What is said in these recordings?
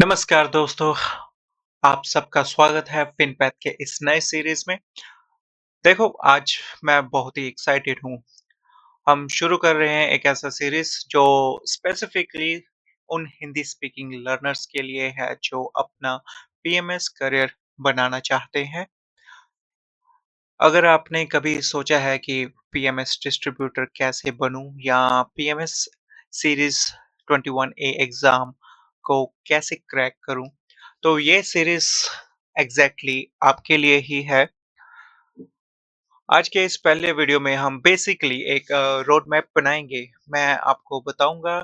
नमस्कार दोस्तों, आप सबका स्वागत है फिनपैथ के इस नए सीरीज में। देखो, आज मैं बहुत ही एक्साइटेड हूँ। हम शुरू कर रहे हैं एक ऐसा सीरीज जो स्पेसिफिकली उन हिंदी स्पीकिंग लर्नर्स के लिए है जो अपना पीएमएस करियर बनाना चाहते हैं। अगर आपने कभी सोचा है कि पीएमएस डिस्ट्रीब्यूटर कैसे बनूं या पीएमएस सीरीज 21A एग्जाम को कैसे क्रैक करूं, तो ये सीरीज एग्जैक्टली आपके लिए ही है। आज के इस पहले वीडियो में हम बेसिकली एक रोड मैप बनाएंगे। मैं आपको बताऊंगा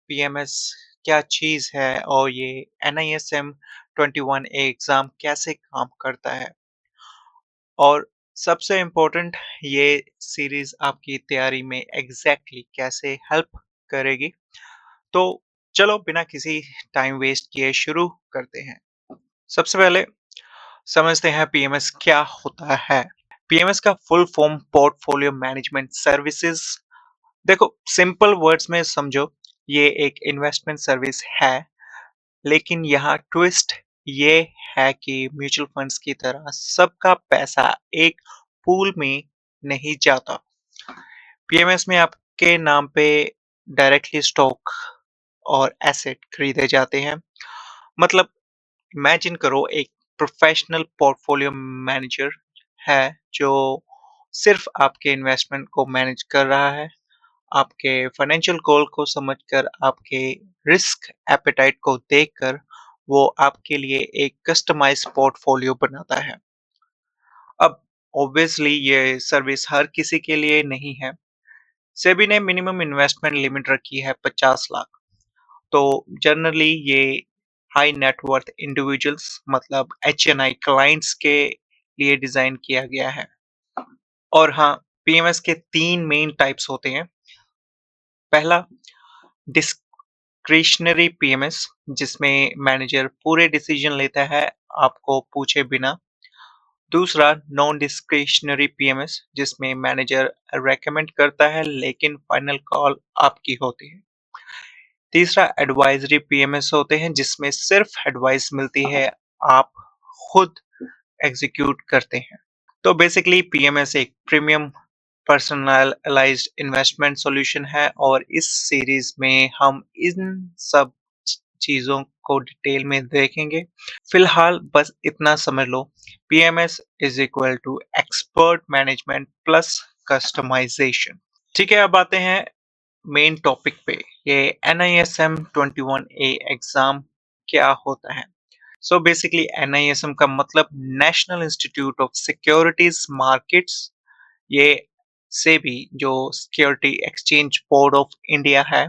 पीएमएस क्या चीज़ है और ये एनआईएसएम 21A एग्जाम कैसे काम करता है, और सबसे इम्पोर्टेंट, ये सीरीज आपकी तैयारी में एग्जैक्टली कैसे हेल्प करेगी। तो चलो बिना किसी टाइम वेस्ट किए शुरू करते हैं। सबसे पहले समझते हैं पीएमएस क्या होता है। पीएमएस का full form portfolio management services. देखो, सिंपल वर्ड्स में समझो, ये एक इन्वेस्टमेंट सर्विस है, लेकिन यहाँ ट्विस्ट ये है कि म्यूचुअल फंड्स की तरह सबका पैसा एक पूल में नहीं जाता। पीएमएस में आपके नाम पे डायरेक्टली स्टॉक और एसेट खरीदे जाते हैं। मतलब, इमेजिन करो, एक प्रोफेशनल पोर्टफोलियो मैनेजर है जो सिर्फ आपके इन्वेस्टमेंट को मैनेज कर रहा है। आपके फाइनेंशियल गोल को समझकर, आपके रिस्क एपेटाइट को देखकर वो आपके लिए एक कस्टमाइज्ड पोर्टफोलियो बनाता है। अब ऑब्वियसली ये सर्विस हर किसी के लिए नहीं है। सेबी ने मिनिमम इन्वेस्टमेंट लिमिट रखी है 50 लाख। तो जनरली ये हाई नेटवर्थ इंडिविजुअल्स, मतलब एचएनआई क्लाइंट्स के लिए डिजाइन किया गया है। और हाँ, पीएमएस के 3 मेन टाइप्स होते हैं। पहला, डिस्क्रिशनरी पीएमएस, जिसमें मैनेजर पूरे डिसीजन लेता है आपको पूछे बिना। दूसरा, नॉन डिस्क्रिशनरी पीएमएस, जिसमें मैनेजर रेकमेंड करता है लेकिन फाइनल कॉल आपकी होती है। तीसरा, एडवाइजरी पीएमएस होते हैं जिसमें सिर्फ एडवाइस मिलती है, आप खुद एग्जीक्यूट करते हैं। तो बेसिकली पीएमएस एक प्रीमियम पर्सनलाइज्ड इन्वेस्टमेंट सॉल्यूशन है, और इस सीरीज में हम इन सब चीजों को डिटेल में देखेंगे। फिलहाल बस इतना समझ लो, PMS is equal to expert management plus customisation. ठीक है, अब आते हैं मेन टॉपिक पे। ये NISM 21A एग्जाम क्या होता है। सो बेसिकली NISM का मतलब national institute of securities markets. ये सेबी, जो security exchange board of India है,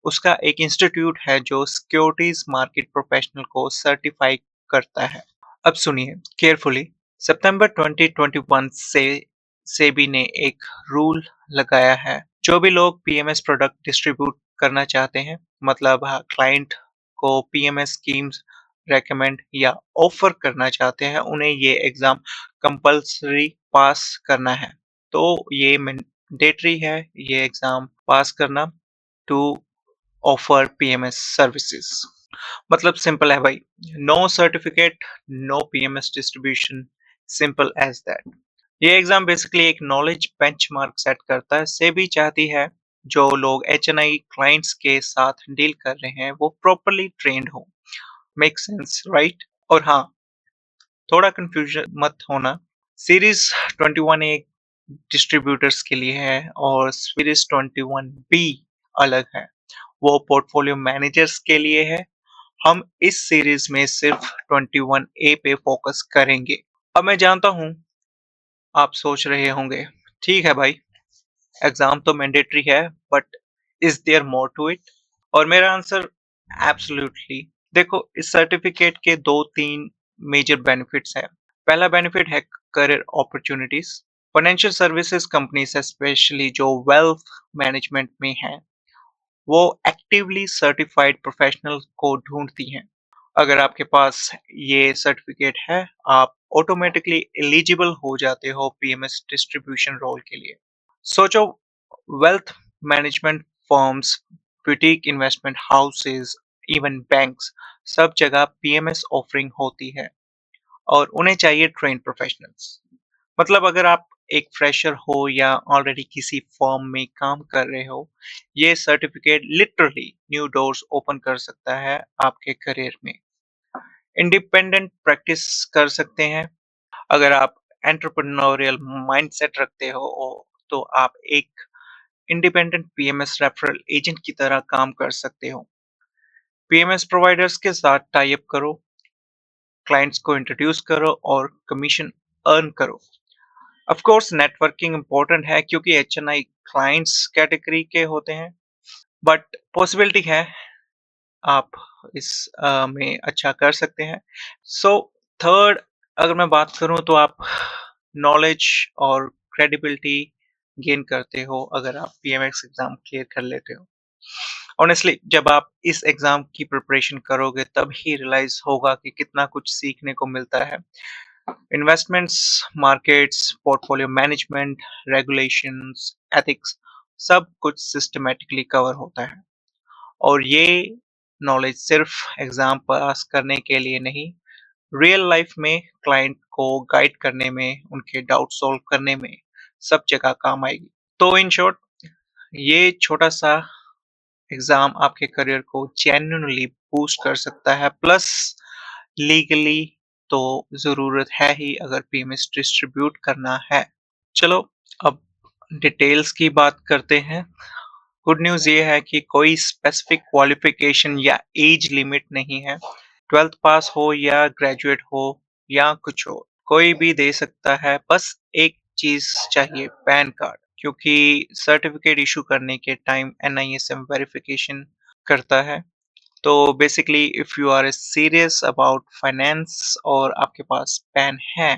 उसका एक इंस्टीट्यूट है जो सिक्योरिटीज मार्केट प्रोफेशनल को सर्टिफाई करता है। अब सुनिए केयरफुली। सितंबर 2021 से सेबी ने एक रूल लगाया है। जो भी लोग पीएमएस प्रोडक्ट डिस्ट्रीब्यूट करना चाहते हैं, मतलब क्लाइंट को पीएमएस स्कीम्स रेकमेंड या ऑफर करना चाहते हैं, उन्हें ये एग्जाम कंपल्सरी पास करना है। तो ये मैंडेटरी है, ये एग्जाम पास करना, टू ऑफर पीएमएस सर्विसेज। मतलब सिंपल है भाई, no certificate, no PMS distribution, simple as that. ये एग्जाम बेसिकली एक नॉलेज बेंचमार्क सेट करता है। सेबी चाहती है जो लोग एचएनआई क्लाइंट्स के साथ डील कर रहे हैं वो प्रॉपरली ट्रेंड हो। Make sense, right? और हाँ, थोड़ा कंफ्यूजन मत होना, सीरीज 21A डिस्ट्रीब्यूटर्स के लिए है और सीरीज 21B अलग है, वो पोर्टफोलियो मैनेजर्स के लिए है। हम इस सीरीज में सिर्फ 21A पे फोकस करेंगे। अब मैं जानता हूँ आप सोच रहे होंगे, ठीक है भाई, एग्जाम तो मैंडेटरी है, but is there more to it? और मेरा आंसर, एब्सोल्युटली। देखो, इस सर्टिफिकेट के दो तीन मेजर बेनिफिट्स हैं। पहला बेनिफिट है career opportunities. Financial services companies specially जो वेल्थ मैनेजमेंट में हैं, वो एक्टिवली सर्टिफाइड प्रोफेशनल को ढूंढती हैं। अगर आपके पास ये सर्टिफिकेट है, आप ऑटोमेटिकली एलिजिबल हो जाते हो पीएमएस डिस्ट्रीब्यूशन रोल के लिए। सोचो, wealth management firms, boutique investment houses, even banks, सब जगह पीएमएस ऑफरिंग होती है और उन्हें चाहिए ट्रेन्ड प्रोफेशनल्स। मतलब अगर आप एक फ्रेशर हो या ऑलरेडी किसी फर्म में काम कर रहे हो, ये certificate literally new doors open कर सकता है आपके करियर में। इंडिपेंडेंट प्रैक्टिस कर सकते हैं। अगर आप एंटरप्रेन्योरियल माइंडसेट रखते हो तो आप एक इंडिपेंडेंट पीएमएस रेफरल एजेंट की तरह काम कर सकते हो। पीएमएस प्रोवाइडर्स के साथ टाई अप करो, क्लाइंट्स को इंट्रोड्यूस करो और कमीशन अर्न करो। ऑफ कोर्स नेटवर्किंग इंपॉर्टेंट है क्योंकि एचएनआई क्लाइंट्स कैटेगरी के होते हैं, बट पॉसिबिलिटी है आप इस में अच्छा कर सकते हैं। सो थर्ड, अगर मैं बात करूँ तो आप नॉलेज और क्रेडिबिलिटी गेन करते हो अगर आप पीएमएस एग्ज़ाम क्लियर कर लेते हो। ऑनेस्टली जब आप इस एग्ज़ाम की प्रिपरेशन करोगे तब ही रियलाइज़ होगा कि कितना कुछ सीखने को मिलता है। Investments, markets, portfolio management, regulations, ethics, सब कुछ सिस्टमैटिकली कवर होता है। और ये नॉलेज सिर्फ एग्ज़ाम पास करने के लिए नहीं, रियल लाइफ में क्लाइंट को गाइड करने में, उनके डाउट सॉल्व करने में, सब जगह काम आएगी। तो इन शॉर्ट, ये छोटा-सा एग्ज़ाम आपके करियर को जेन्युइनली बूस्ट कर सकता है, प्लस लीगली तो ज़रूरत है ही अगर पीएमएस डिस्ट्रीब्यूट करना है। चलो अब डिटेल्स की बात करते हैं। गुड न्यूज़ ये है कि कोई स्पेसिफिक क्वालिफिकेशन या एज लिमिट नहीं है। 12th पास हो या ग्रेजुएट हो या कुछ हो, कोई भी दे सकता है। बस एक चीज़ चाहिए, पैन कार्ड, क्योंकि सर्टिफिकेट इशू करने के टाइम एनआईएसएम वेरिफिकेशन करता है। तो basically if you are serious about finance और आपके पास पैन है,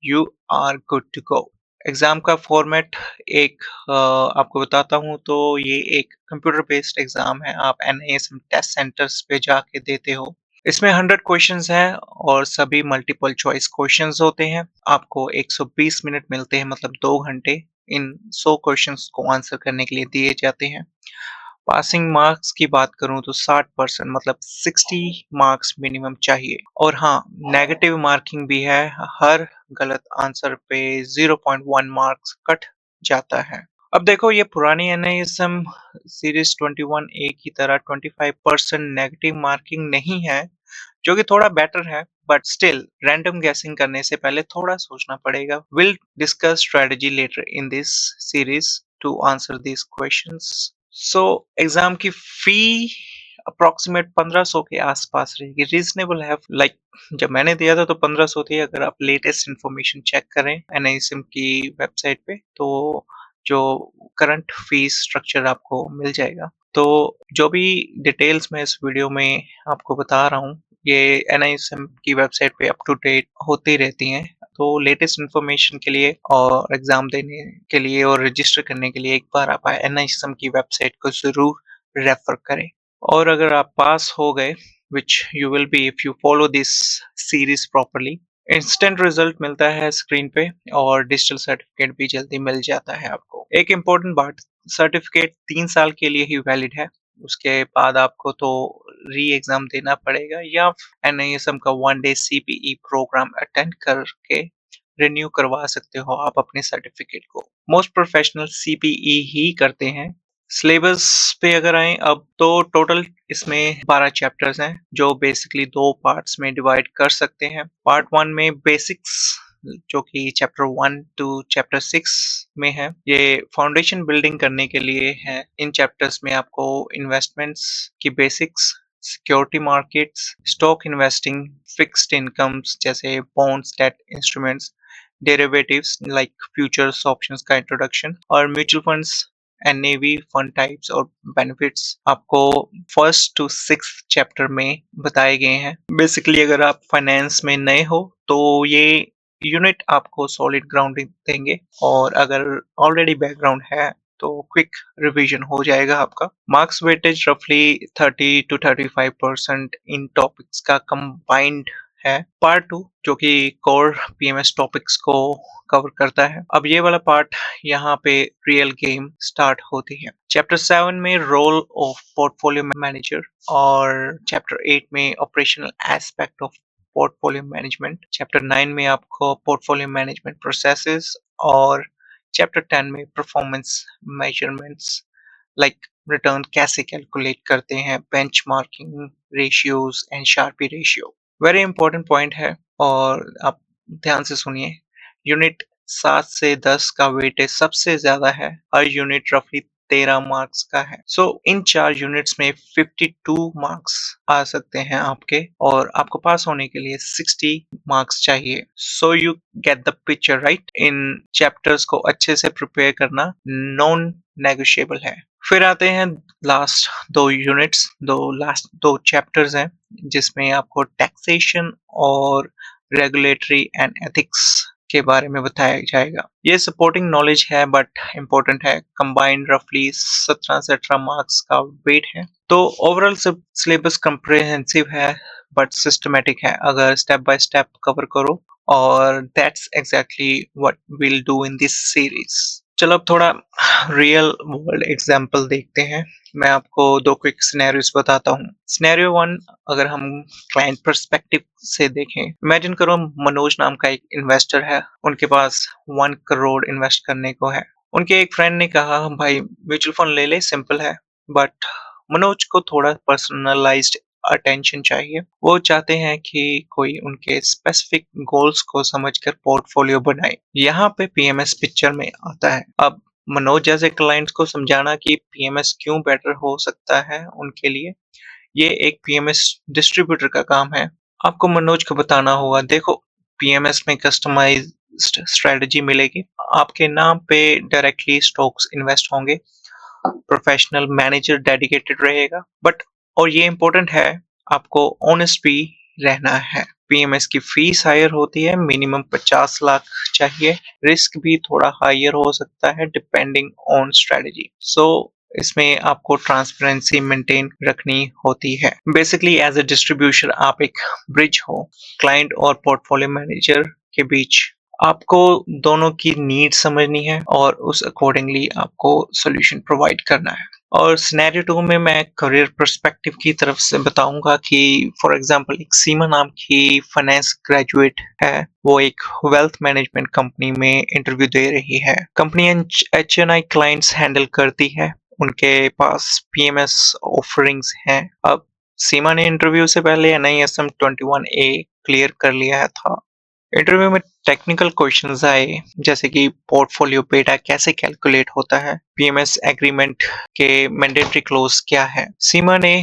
you are good to go. Exam का फॉर्मेट एक आपको बताता हूँ तो ये एक कंप्यूटर बेस्ड एग्ज़ाम है। आप एनआईएसएम टेस्ट सेंटर्स पे जाके देते हो। इसमें 100 क्वेश्चंस हैं और सभी मल्टीपल चॉइस क्वेश्चंस होते हैं। आपको 120 मिनट मिलते हैं, मतलब 2 घंटे इन 100 क्वेश्चंस को आंसर करने के लिए दिए जाते हैं। पासिंग मार्क्स की बात करूँ तो 60%, मतलब 60 मार्क्स मिनिमम चाहिए। और हाँ, नेगेटिव मार्किंग भी है। हर गलत आंसर पे 0.1 मार्क्स कट जाता है। अब देखो, ये पुरानी एनआईएसएम सीरीज 21 ए की तरह 25% नेगेटिव मार्किंग नहीं है, जो कि थोड़ा बेटर है, बट स्टिल रैंडम गैसिंग करने से पहले थोड़ा सोचना पड़ेगा। Will discuss strategy later in this series to answer these questions. So exam की फी अप्रोक्सीमेट 1500 के आसपास रहेगी। रीजनेबल है, लाइक जब मैंने दिया था तो 1500 थी। अगर आप लेटेस्ट इन्फॉर्मेशन चेक करें एनआईएसएम की वेबसाइट पे तो जो करंट फीस स्ट्रक्चर आपको मिल जाएगा। तो जो भी डिटेल्स मैं इस वीडियो में आपको बता रहा हूँ, ये एनआईएसएम की वेबसाइट पे अप टू डेट होती रहती हैं। तो लेटेस्ट इन्फॉर्मेशन के लिए और एग्ज़ाम देने के लिए और रजिस्टर करने के लिए एक बार आप एनआईएसएम की वेबसाइट को ज़रूर रेफ़र करें। और अगर आप पास हो गए, which you will be if you follow this series properly, instant result मिलता है स्क्रीन पे और डिजिटल सर्टिफिकेट भी जल्दी मिल जाता है आपको। एक इम्पोर्टेंट बात, सर्टिफिकेट 3 साल के लिए ही वैलिड है। उसके बाद आपको तो री एग्ज़ाम देना पड़ेगा या एनआईएसएम का 1 डे सीपीई प्रोग्राम अटेंड करके रिन्यू करवा सकते हो आप अपने सर्टिफिकेट को। मोस्ट प्रोफेशनल सीपीई ही करते हैं। सिलेबस पे अगर आएँ अब तो टोटल इसमें 12 चैप्टर्स हैं, जो बेसिकली 2 पार्ट्स में डिवाइड कर सकते हैं। पार्ट 1 में बेसिक्स, जो कि चैप्टर 1 टू चैप्टर 6 में है। ये फाउंडेशन बिल्डिंग करने के लिए है। इन चैप्टर्स में आपको इन्वेस्टमेंट्स की basics, security markets, stock investing, fixed incomes जैसे bonds, debt instruments, derivatives like futures, options का इंट्रोडक्शन और mutual funds, NAV, fund types और बेनिफिट्स आपको फर्स्ट टू सिक्स्थ चैप्टर में बताए गए हैं। बेसिकली अगर आप फाइनेंस में नए हो तो ये यूनिट आपको सॉलिड ग्राउंडिंग देंगे, और अगर ऑलरेडी बैकग्राउंड है तो क्विक रिवीजन हो जाएगा आपका। मार्क्स वेटेज रफली 30 to 35% इन टॉपिक्स का कंबाइंड है पार्ट 2 जो कि कोर पीएमएस टॉपिक्स को कवर करता है। अब ये वाला पार्ट यहाँ पे रियल गेम स्टार्ट होती है। चैप्टर 7 में रोल ऑफ पोर्टफोलियो मैनेजर और चैप्टर 8 में operational aspect of portfolio management, chapter 9 में आपको पोर्टफोलियो मैनेजमेंट प्रोसेसेस और चैप्टर 10 में परफॉर्मेंस मेजरमेंट्स लाइक रिटर्न कैसे कैलकुलेट करते हैं, benchmarking ratios and sharpy ratio. Very important point है और आप ध्यान से सुनिए। यूनिट 7 से 10 का वेटेज सबसे ज्यादा है, हर यूनिट रफली 13 मार्क्स का है। इन 4 यूनिट्स में 52 मार्क्स आ सकते हैं आपके, और आपको पास होने के लिए 60 मार्क्स चाहिए। You get the picture right. In chapters को अच्छे से प्रिपेयर करना नॉन नेगोशिएबल है। फिर आते हैं लास्ट 2 यूनिट्स, लास्ट 2 चैप्टर्स हैं जिसमें आपको टैक्सेशन और रेगुलेटरी एंड एथिक्स के बारे में बताया जाएगा। ये सपोर्टिंग नॉलेज है बट इम्पोर्टेंट है। कंबाइंड रफली 17 से 18 मार्क्स का वेट है। तो ओवरऑल सिलेबस कंप्रिहेंसिव है बट सिस्टमेटिक है अगर स्टेप बाय स्टेप कवर करो, और that's exactly what we'll do in this series. चलो अब थोड़ा रियल वर्ल्ड एग्जांपल देखते हैं। मैं आपको 2 क्विक सिनेरियोस बताता हूँ। सिनेरियो 1, अगर हम क्लाइंट पर्सपेक्टिव से देखें, इमेजिन करो मनोज नाम का एक इन्वेस्टर है, उनके पास 1 करोड़ इन्वेस्ट करने को है। उनके एक फ्रेंड ने कहा भाई म्यूचुअल फंड ले ले, सिंपल है। बट मनोज को थोड़ा पर्सनलाइज्ड अटेंशन चाहिए। वो चाहते हैं कि कोई उनके स्पेसिफिक गोल्स को समझकर पोर्टफोलियो बनाए। यहाँ पे पीएमएस पिक्चर में आता है। अब मनोज जैसे क्लाइंट्स को समझाना कि पीएमएस क्यों बेटर हो सकता है उनके लिए, ये एक पीएमएस डिस्ट्रीब्यूटर का काम है। आपको मनोज को बताना होगा, देखो पीएमएस में कस्टमाइज्ड स्ट्रेटजी मिलेगी, आपके नाम पे डायरेक्टली स्टॉक्स इन्वेस्ट होंगे, प्रोफेशनल मैनेजर डेडिकेटेड रहेगा, बट और ये इम्पोर्टेंट है, आपको ऑनेस्ट भी रहना है। पीएमएस की फीस हायर होती है, मिनिमम 50 लाख चाहिए। रिस्क भी थोड़ा हायर हो सकता है डिपेंडिंग ऑन स्ट्रेटजी। इसमें आपको ट्रांसपेरेंसी मेंटेन रखनी होती है। बेसिकली एज अ डिस्ट्रीब्यूटर आप एक ब्रिज हो क्लाइंट और पोर्टफोलियो मैनेजर के बीच। आपको दोनों की नीड समझनी है और उस अकॉर्डिंगली आपको सोल्यूशन प्रोवाइड करना है। और सिनेरियो 2 में मैं करियर पर्सपेक्टिव की तरफ से बताऊंगा कि फॉर एग्जांपल एक सीमा नाम की फाइनेंस ग्रेजुएट है, वो एक वेल्थ मैनेजमेंट कंपनी में इंटरव्यू दे रही है। कंपनी एचएनआई क्लाइंट्स हैंडल करती है, उनके पास पीएमएस ऑफरिंग्स हैं। अब सीमा ने इंटरव्यू से पहले एनआईएसएम 21A क्लियर कर लिया था। इंटरव्यू में टेक्निकल क्वेश्चंस आए जैसे कि पोर्टफोलियो बेटा कैसे कैलकुलेट होता है, पीएमएस एग्रीमेंट के मैंडेटरी क्लोज क्या है। सीमा ने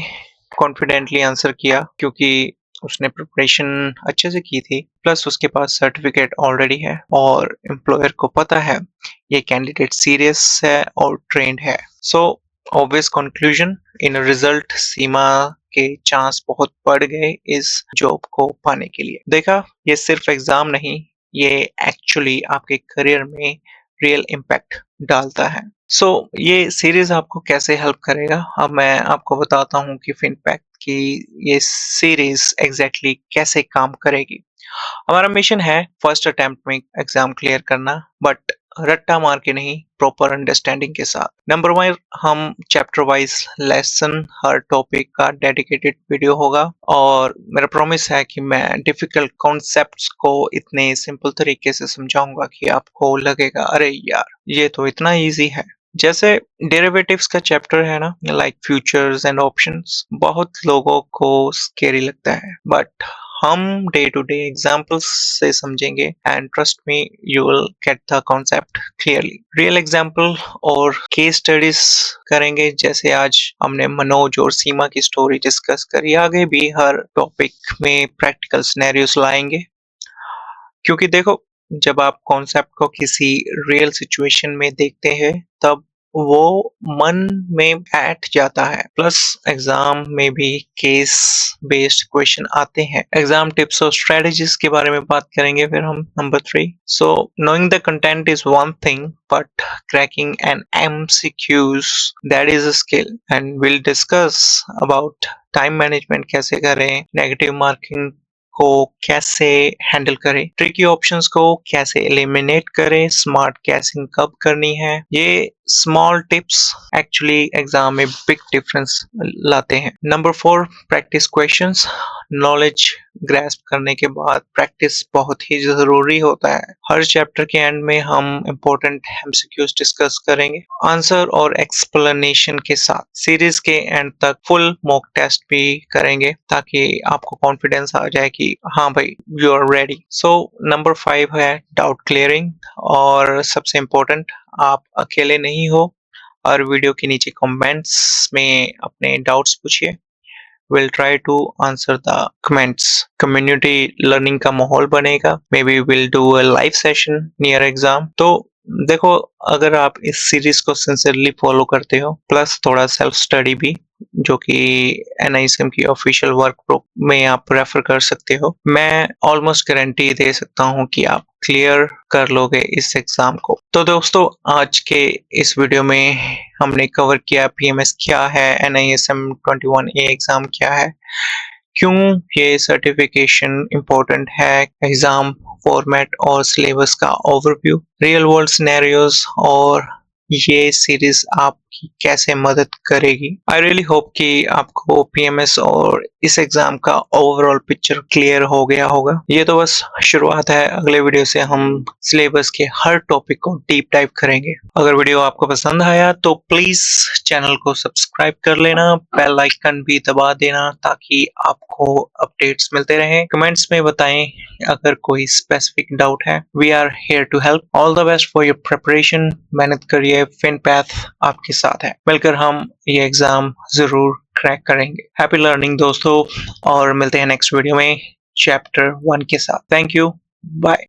कॉन्फिडेंटली आंसर किया क्योंकि उसने प्रिपरेशन अच्छे से की थी, प्लस उसके पास सर्टिफिकेट ऑलरेडी है और एम्प्लॉयर को पता है ये कैंडिडेट सीरियस है और ट्रेंड है। ऑब्वियस कंक्लूजन इन रिजल्ट, सीमा के चांस बहुत बढ़ गए इस जॉब को पाने के लिए। देखा, ये सिर्फ एग्जाम नहीं, ये एक्चुअली आपके करियर में रियल इम्पैक्ट डालता है। ये सीरीज आपको कैसे हेल्प करेगा, अब मैं आपको बताता हूँ कि फिनपैक्ट की ये सीरीज एग्जैक्टली कैसे काम करेगी। हमारा मिशन है फर्स्ट अटेम्प्ट में एग्जाम क्लियर करना, बट रट्टा मार के नहीं, प्रॉपर अंडरस्टैंडिंग के साथ। नंबर 1, हम चैप्टर वाइज लेसन, हर टॉपिक का डेडिकेटेड वीडियो होगा, और मेरा प्रॉमिस है कि मैं डिफिकल्ट कॉन्सेप्ट्स को इतने सिंपल तरीके से समझाऊंगा कि आपको लगेगा अरे यार ये तो इतना इजी है। जैसे डेरिवेटिव्स का चैप्टर है ना, लाइक फ्यूचर्स एंड ऑप्शंस, बहुत लोगों को स्केरी लगता है, बट हम डे टू डे एग्जाम्पल्स से समझेंगे and trust me you will get the concept clearly. Real example और केस स्टडीज करेंगे, जैसे आज हमने मनोज और सीमा की स्टोरी डिस्कस करी, आगे भी हर टॉपिक में प्रैक्टिकल सिनेरियोस लाएंगे। क्योंकि देखो, जब आप कॉन्सेप्ट को किसी रियल सिचुएशन में देखते हैं तब वो मन में बैठ जाता है। प्लस एग्जाम में भी केस बेस्ड क्वेश्चन आते हैं। एग्जाम टिप्स और स्ट्रेटजीज के बारे में बात करेंगे फिर हम। Number 3, knowing the content is one thing but cracking an MCQs, that is a skill, and we'll discuss about time management कैसे करें, नेगेटिव मार्किंग को कैसे हैंडल करें, ट्रिकी ऑप्शंस को कैसे एलिमिनेट करें, स्मार्ट कैसिंग कब करनी है। ये स्मॉल टिप्स एक्चुअली एग्जाम में बिग डिफरेंस लाते हैं। Number 4, practice questions. Knowledge grasp करने के बाद प्रैक्टिस बहुत ही जरूरी होता है। हर चैप्टर के एंड में हम इम्पोर्टेंट एमसीक्यूज डिस्कस करेंगे आंसर और एक्सप्लेनेशन के साथ। सीरीज के एंड तक फुल मॉक टेस्ट भी करेंगे ताकि आपको कॉन्फिडेंस आ जाए कि हाँ भाई you are ready. So number 5 है डाउट क्लियरिंग, और सबसे इम्पोर्टेंट आप अकेले नहीं हो। और वीडियो के नीचे कमेंट्स में अपने डाउट्स पूछिए। Will try to answer the comments. Community learning का माहौल बनेगा। Maybe will do a live session near exam. तो देखो, अगर आप इस सीरीज को सिंसियरली फॉलो करते हो प्लस थोड़ा सेल्फ स्टडी भी, जो कि एनआईएसएम की ऑफिशियल वर्क बुक में आप रेफर कर सकते हो, मैं ऑलमोस्ट गारंटी दे सकता हूँ कि आप क्लियर कर लोगे इस एग्जाम को। तो दोस्तों, आज के इस वीडियो में हमने कवर किया पीएमएस क्या है, एनआईएसएम 21A एग्जाम क्या है, क्यों ये सर्टिफिकेशन इम्पोर्टेंट है, एग्जाम फॉर्मेट और सिलेबस का ओवरव्यू, रियल वर्ल्ड सिनेरियोज, और ये सीरीज आपकी कैसे मदद करेगी। आई रियली होप कि आपको पीएमएस और इस एग्जाम का ओवरऑल पिक्चर क्लियर हो गया होगा। ये तो बस शुरुआत है, अगले वीडियो से हम सिलेबस के हर टॉपिक को डीप डाइव करेंगे। अगर वीडियो आपको पसंद आया तो प्लीज चैनल को सब्सक्राइब कर लेना, बेल आइकन भी दबा देना ताकि आपको अपडेट्स मिलते रहें। कमेंट्स में बताएं अगर कोई स्पेसिफिक डाउट है। We are here to help. All the best for your preparation. मेहनत करिए, फिन पैथ आपके साथ है। मिलकर हम ये एग्जाम जरूर क्रैक करेंगे। हैप्पी लर्निंग दोस्तों, और मिलते हैं नेक्स्ट वीडियो में चैप्टर 1 के साथ। Thank you, bye.